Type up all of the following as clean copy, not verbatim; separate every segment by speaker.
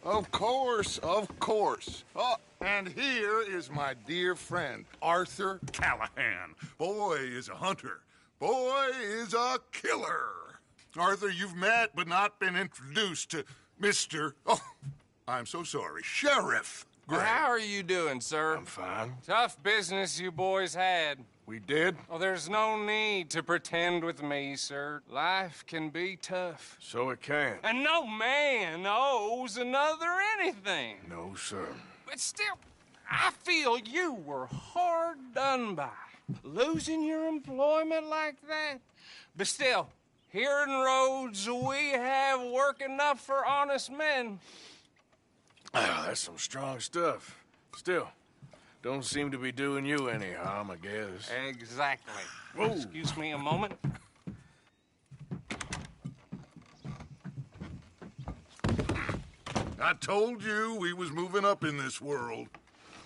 Speaker 1: Of course, of course. Oh, and here is my dear friend, Arthur Callahan. Boy is a hunter. Boy is a killer. Arthur, you've met but not been introduced to Mr. Oh, I'm so sorry, Sheriff Gray.
Speaker 2: How are you doing, sir?
Speaker 3: I'm fine.
Speaker 2: Tough business you boys had.
Speaker 1: We did?
Speaker 2: Oh, there's no need to pretend with me, sir. Life can be tough.
Speaker 3: So it can.
Speaker 2: And no man owes another anything.
Speaker 3: No, sir.
Speaker 2: But still, I feel you were hard done by. Losing your employment like that. But still, here in Rhodes, we have work enough for honest men.
Speaker 3: That's some strong stuff. Still, don't seem to be doing you any harm, I guess.
Speaker 2: Exactly.
Speaker 3: Whoa.
Speaker 2: Excuse me a moment.
Speaker 1: I told you we was moving up in this world.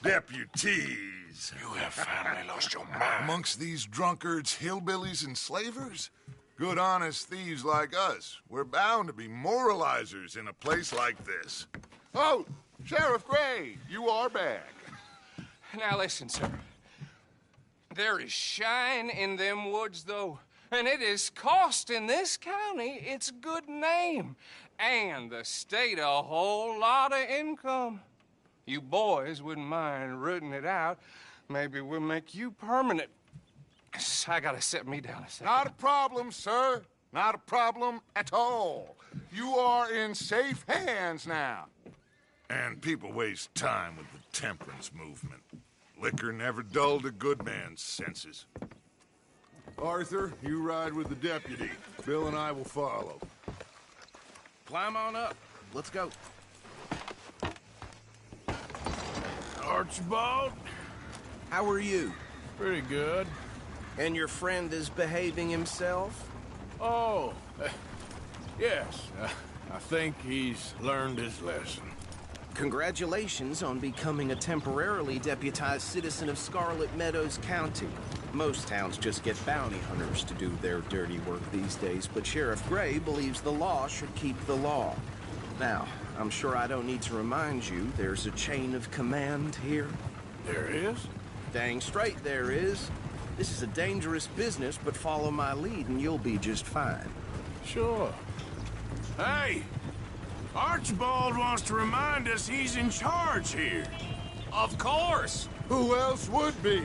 Speaker 1: Deputies.
Speaker 3: You have finally lost your mind.
Speaker 1: Amongst these drunkards, hillbillies, and slavers? Good honest thieves like us. We're bound to be moralizers in a place like this. Oh, Sheriff Gray, you are back.
Speaker 2: Now listen, sir. There is shine in them woods, though. And it is costing this county its good name. And the state a whole lot of income. You boys wouldn't mind rooting it out. Maybe we'll make you permanent. I gotta set me down a second.
Speaker 1: Not a problem, sir. Not a problem at all. You are in safe hands now. And people waste time with the temperance movement. Liquor never dulled a good man's senses. Arthur, you ride with the deputy. Bill and I will follow.
Speaker 4: Climb on up. Let's go.
Speaker 3: Archibald?
Speaker 4: How are you?
Speaker 3: Pretty good.
Speaker 4: And your friend is behaving himself?
Speaker 3: Oh, yes. I think he's learned his lesson.
Speaker 4: Congratulations on becoming a temporarily deputized citizen of Scarlet Meadows County. Most towns just get bounty hunters to do their dirty work these days, but Sheriff Gray believes the law should keep the law. Now, I'm sure I don't need to remind you there's a chain of command here.
Speaker 3: There is?
Speaker 4: Dang straight there is. This is a dangerous business, but follow my lead and you'll be just fine.
Speaker 3: Sure. Hey! Archibald wants to remind us he's in charge here.
Speaker 2: Of course.
Speaker 1: Who else would be?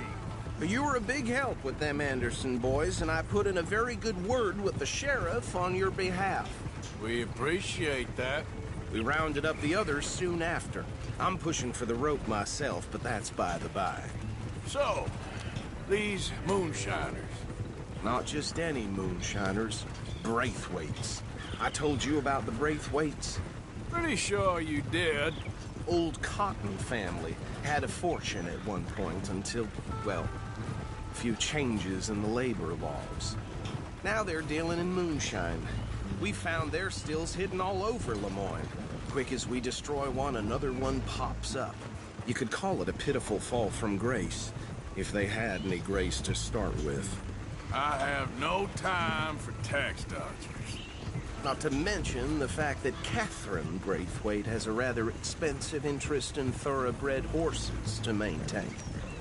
Speaker 4: You were a big help with them Anderson boys, and I put in a very good word with the sheriff on your behalf.
Speaker 3: We appreciate that.
Speaker 4: We rounded up the others soon after. I'm pushing for the rope myself, but that's by the by.
Speaker 3: So, these Moonshiners.
Speaker 4: Not just any Moonshiners. Braithwaites. I told you about the Braithwaites?
Speaker 3: Pretty sure you did.
Speaker 4: Old Cotton family. Had a fortune at one point until, well, a few changes in the labor laws. Now they're dealing in moonshine. We found their stills hidden all over Lemoyne. Quick as we destroy one, another one pops up. You could call it a pitiful fall from grace, if they had any grace to start with.
Speaker 3: I have no time for tax dodgers.
Speaker 4: Not to mention the fact that Catherine Braithwaite has a rather expensive interest in thoroughbred horses to maintain.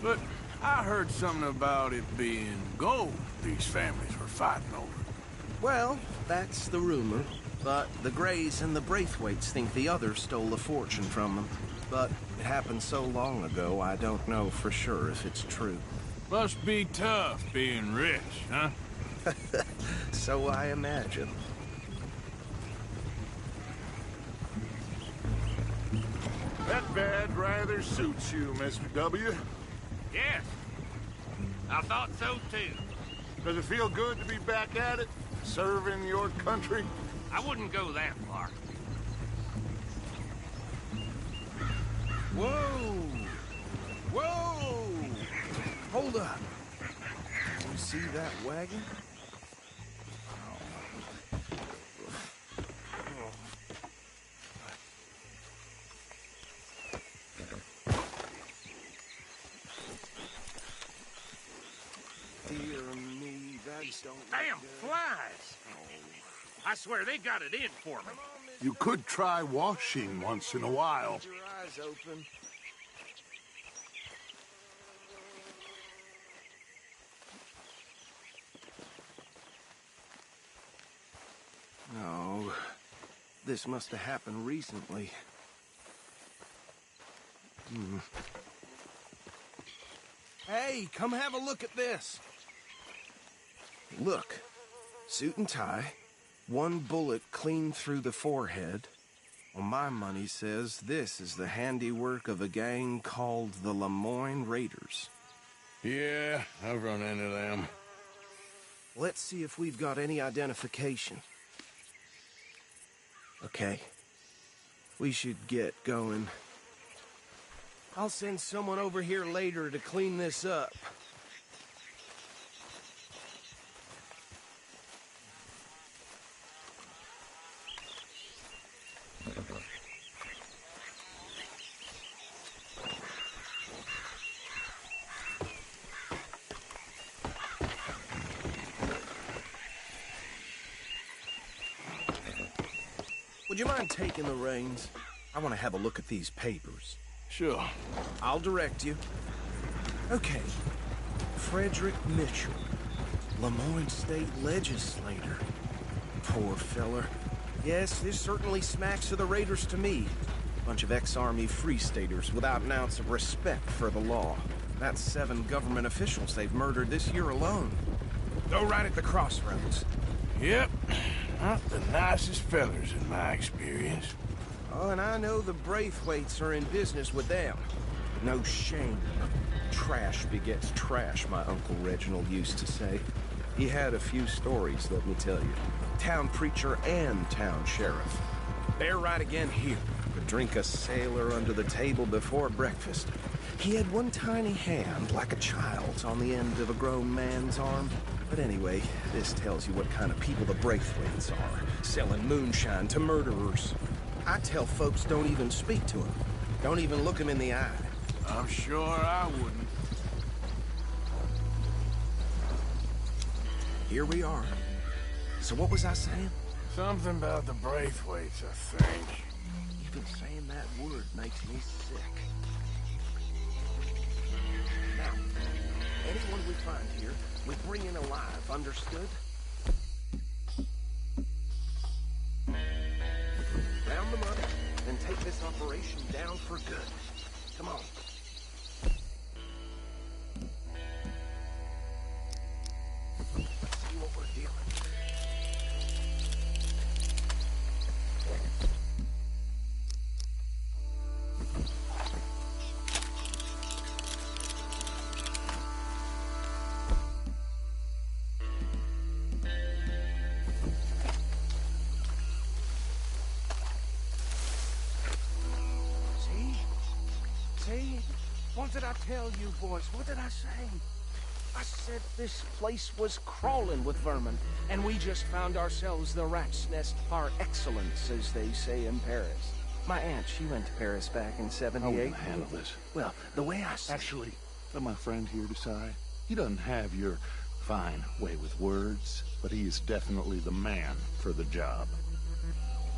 Speaker 3: But I heard something about it being gold these families were fighting over.
Speaker 4: Well, that's the rumor. But the Grays and the Braithwaites think the others stole a fortune from them. But it happened so long ago, I don't know for sure if it's true.
Speaker 3: Must be tough being rich, huh?
Speaker 4: So I imagine.
Speaker 1: That bed rather suits you, Mr. W.
Speaker 5: Yes. I thought so, too.
Speaker 1: Does it feel good to be back at it? Serving your country?
Speaker 5: I wouldn't go that far.
Speaker 4: Whoa! Whoa! Hold up. You see that wagon? Dear me, that don't
Speaker 5: Damn
Speaker 4: look good.
Speaker 5: flies! I swear they got it in for me.
Speaker 6: You could try washing once in a while.
Speaker 4: Keep your eyes open. No, this must have happened recently. Hey, come have a look at this. Look, suit and tie, one bullet clean through the forehead. Well, my money says this is the handiwork of a gang called the Lemoyne Raiders.
Speaker 3: Yeah, I've run into them.
Speaker 4: Let's see if we've got any identification. Okay. We should get going. I'll send someone over here later to clean this up. Would you mind taking the reins? I want to have a look at these papers.
Speaker 3: Sure.
Speaker 4: I'll direct you. Okay. Frederick Mitchell, Lemoyne State Legislator. Poor feller. Yes, this certainly smacks of the Raiders to me. Bunch of ex-Army Free Staters without an ounce of respect for the law. That's 7 government officials they've murdered this year alone. Go right at the crossroads.
Speaker 3: Yep. Not the nicest fellers in my experience.
Speaker 4: Oh, and I know the Braithwaites are in business with them. No shame. Trash begets trash, my Uncle Reginald used to say. He had a few stories, let me tell you. Town preacher and town sheriff. They're right again here. Could drink a sailor under the table before breakfast. He had one tiny hand, like a child's, on the end of a grown man's arm. But anyway, this tells you what kind of people the Braithwaites are. Selling moonshine to murderers. I tell folks don't even speak to them. Don't even look them in the eye.
Speaker 3: I'm sure I wouldn't.
Speaker 4: Here we are. So what was I saying?
Speaker 3: Something about the Braithwaites, I think.
Speaker 4: Even saying that word makes me sick. Now, anyone we find here, we bring in alive, understood? Round them up, and take this operation down for good. Come on. Let's see what we're dealing with. See? What did I tell you, boys? What did I say? I said this place was crawling with vermin, and we just found ourselves the rat's nest par excellence, as they say in Paris. My aunt, she went to Paris back in '78.
Speaker 6: How are we gonna handle this?
Speaker 4: Well, the way I see
Speaker 6: Actually, let my friend here decide. He doesn't have your fine way with words, but he is definitely the man for the job.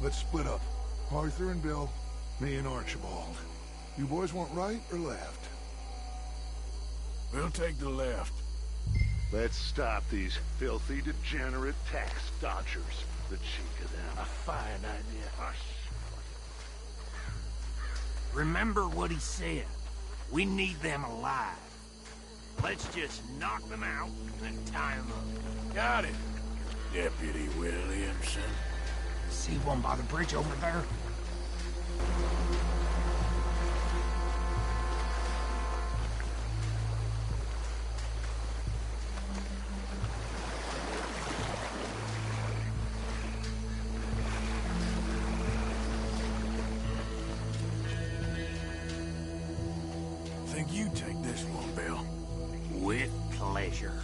Speaker 1: Let's split up. Arthur and Bill, me and Archibald. You boys want right or left?
Speaker 3: We'll take the left.
Speaker 6: Let's stop these filthy, degenerate tax dodgers. The cheek of them.
Speaker 3: A fine idea.
Speaker 5: Hush. Remember what he said. We need them alive. Let's just knock them out and tie them up.
Speaker 3: Got it, Deputy Williamson.
Speaker 5: See one by the bridge over there?
Speaker 3: Think you take this one, Bill?
Speaker 5: With pleasure.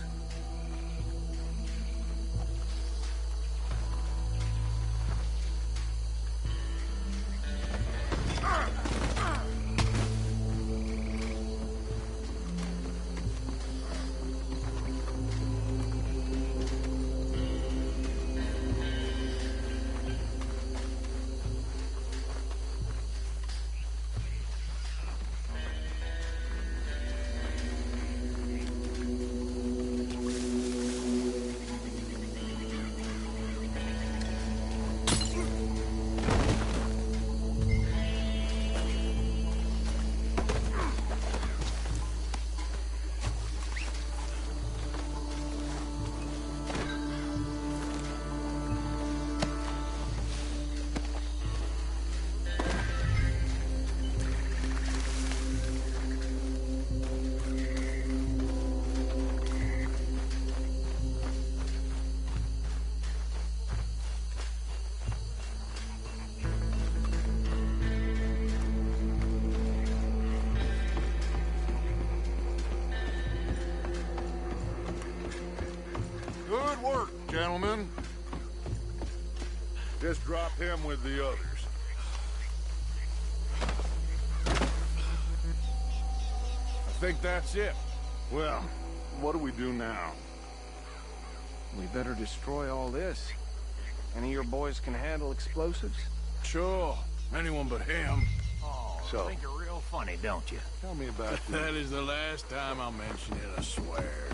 Speaker 1: Gentlemen, just drop him with the others. I think that's it.
Speaker 6: Well, what do we do now?
Speaker 4: We better destroy all this. Any of your boys can handle explosives?
Speaker 3: Sure. Anyone but him.
Speaker 5: Oh,
Speaker 6: So-
Speaker 5: I think you're real funny, don't you?
Speaker 6: Tell me about the...
Speaker 3: That is the last time I'll mention it, I swear.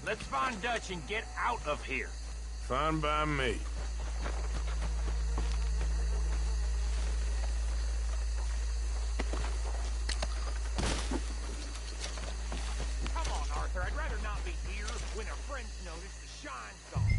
Speaker 5: Let's find Dutch and get out of here.
Speaker 3: Fine by me.
Speaker 5: Come on, Arthur. I'd rather not be here when a friend's noticed the shine's gone.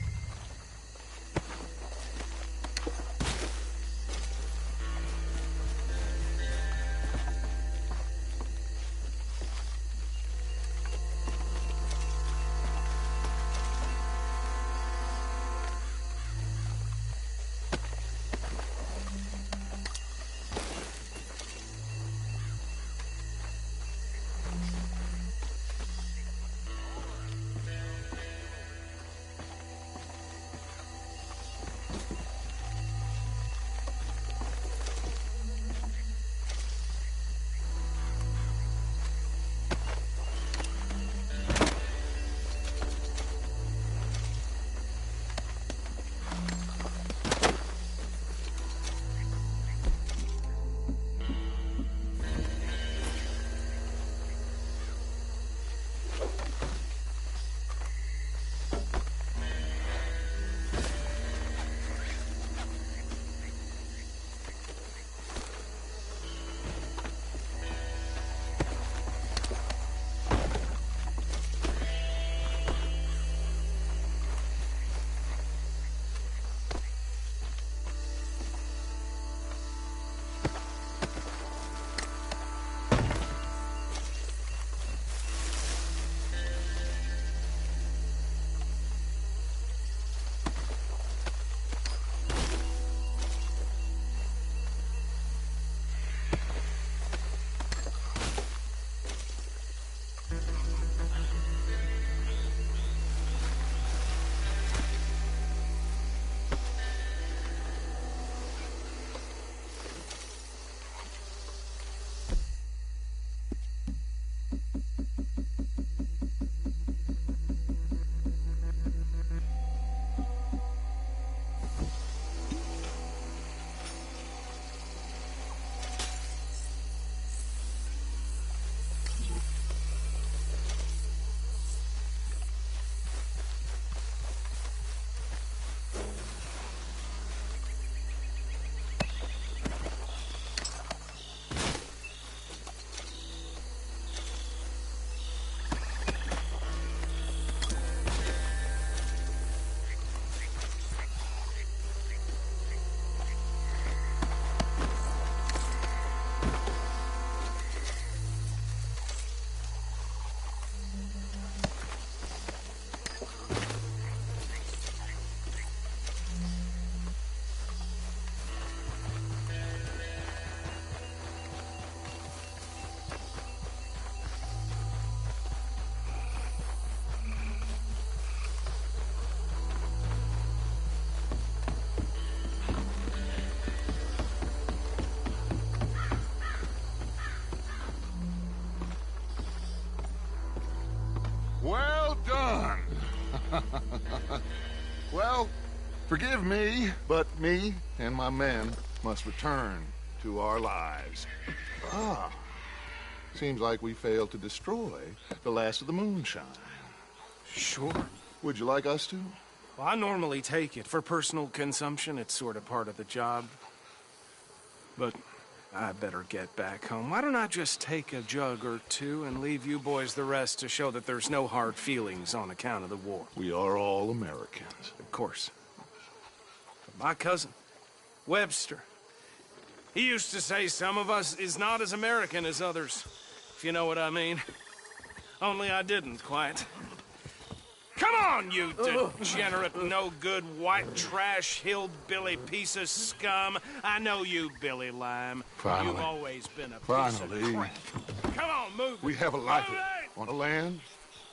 Speaker 1: Forgive me, but me and my men must return to our lives. Ah, seems like we failed to destroy the last of the moonshine.
Speaker 4: Sure.
Speaker 1: Would you like us to?
Speaker 4: Well, I normally take it. For personal consumption, it's sort of part of the job. But I better get back home. Why don't I just take a jug or two and leave you boys the rest to show that there's no hard feelings on account of the war?
Speaker 1: We are all Americans.
Speaker 4: Of course. But my cousin, Webster, he used to say some of us is not as American as others, if you know what I mean. Only I didn't quite. Come on, you degenerate, no-good, white trash, hillbilly piece of scum. I know you, Billy Lime.
Speaker 1: Finally.
Speaker 4: You've always been a piece of crap. Come on, move.
Speaker 1: We have a life on a land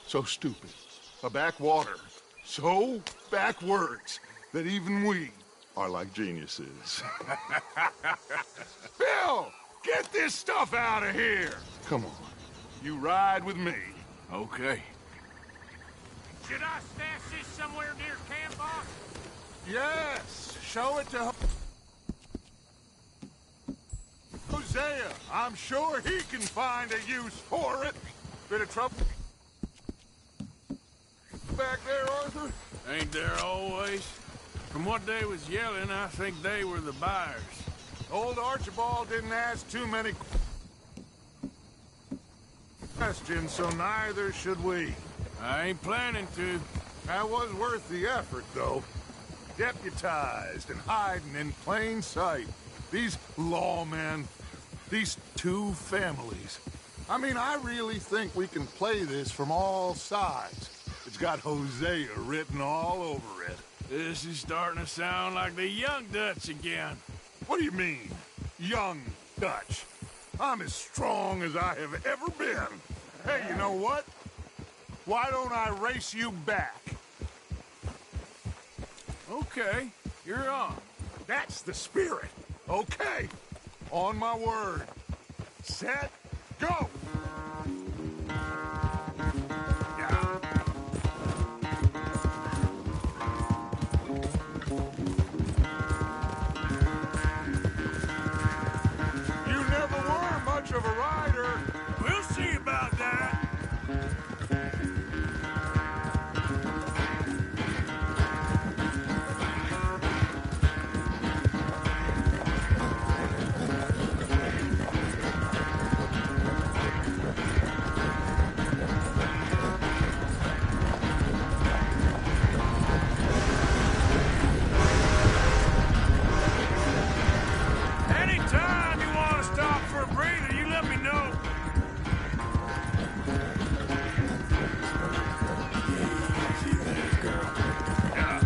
Speaker 1: so stupid, a backwater so backwards that even we are like geniuses. Bill, get this stuff out of here. Come on, you ride with me.
Speaker 3: Okay.
Speaker 5: Should I stash this somewhere near camp, boss?
Speaker 1: Yes, show it to Hosea. I'm sure he can find a use for it. Bit of trouble back there, Arthur?
Speaker 3: Ain't there always? From what they was yelling, I think they were the buyers.
Speaker 1: Old Archibald didn't ask too many questions, so neither should we.
Speaker 3: I ain't planning to.
Speaker 1: That was worth the effort, though. Deputized and hiding in plain sight. These lawmen, these two families. I mean, I really think we can play this from all sides. It's got Hosea written all over it.
Speaker 3: This is starting to sound like the Young Dutch again.
Speaker 1: What do you mean, young Dutch? I'm as strong as I have ever been. Hey, you know what? Why don't I race you back?
Speaker 3: Okay, you're on.
Speaker 1: That's the spirit. Okay, on my word. Set, go! Yeah. You never were much of a rider.
Speaker 3: We'll see about that. Anytime you want to stop for a breather, you let me know. Easy there, girl. Yeah.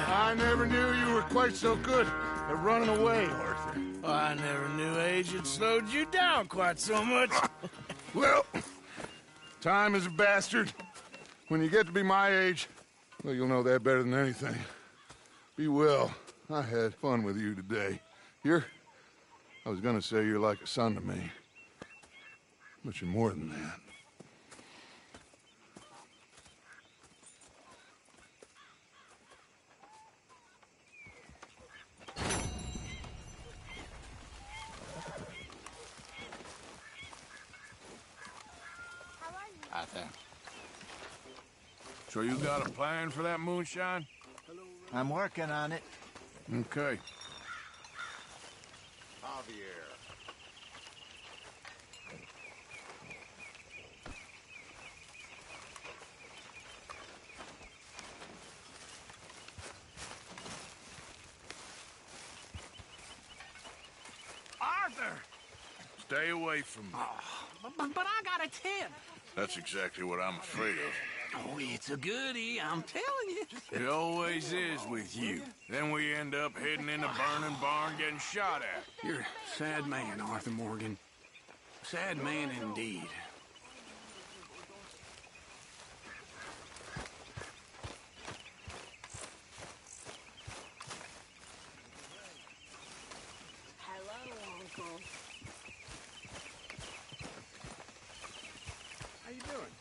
Speaker 1: I never knew you were quite so good at running away, Arthur.
Speaker 3: I never knew age had slowed you down quite so much.
Speaker 1: Well, time is a bastard. When you get to be my age, well, you'll know that better than anything. Be well. I had fun with you today. I was gonna say you're like a son to me. But you're more than that.
Speaker 3: So you got a plan for that moonshine?
Speaker 7: I'm working on it.
Speaker 3: Okay.
Speaker 1: Javier.
Speaker 5: Arthur!
Speaker 3: Stay away from me.
Speaker 5: But I got a 10.
Speaker 3: That's exactly what I'm afraid of.
Speaker 5: Oh, it's a goodie, I'm telling you.
Speaker 3: It always is with you. Then we end up heading in a burning barn getting shot at.
Speaker 5: You're a sad man, Arthur Morgan. Sad man indeed.
Speaker 8: Hello, Uncle.
Speaker 5: How you doing?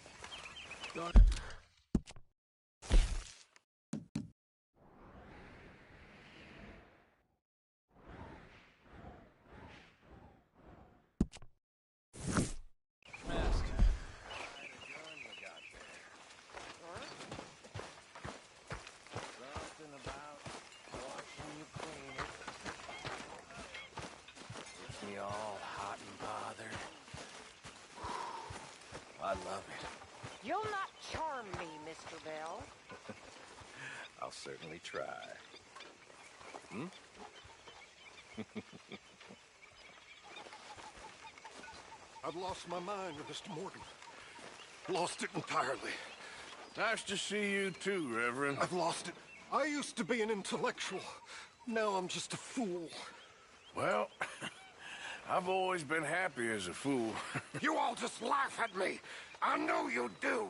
Speaker 4: Me all hot and bothered. I love it.
Speaker 8: You'll not charm me, Mr. Bell.
Speaker 4: I'll certainly try. Hmm?
Speaker 9: I've lost my mind, Mr. Morgan. Lost it entirely.
Speaker 3: Nice to see you too, Reverend.
Speaker 9: I've lost it. I used to be an intellectual. Now I'm just a fool.
Speaker 3: Well, I've always been happy as a fool.
Speaker 9: You all just laugh at me. I know you do.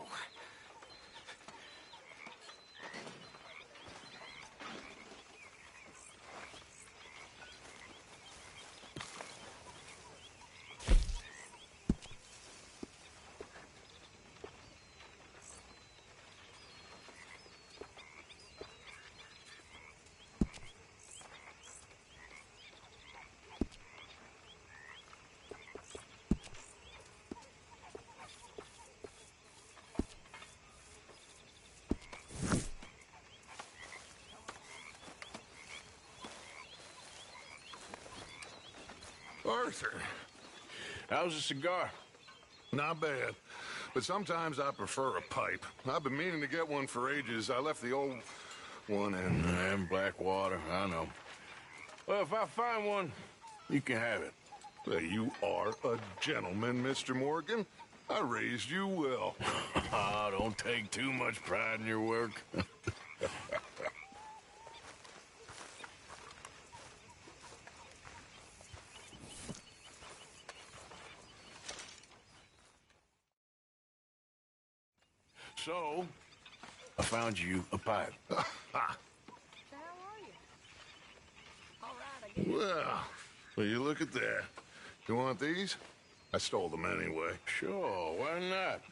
Speaker 1: Arthur.
Speaker 3: How's a cigar?
Speaker 1: Not bad. But sometimes I prefer a pipe. I've been meaning to get one for ages. I left the old one in.
Speaker 3: And Blackwater, I know. Well, if I find one, you can have it.
Speaker 1: Well, you are a gentleman, Mr. Morgan. I raised you well.
Speaker 3: Don't take too much pride in your work. So, I found you a pipe.
Speaker 8: How are you? All right, I guess.
Speaker 1: Well, will you look at that? You want these? I stole them anyway.
Speaker 3: Sure, why not?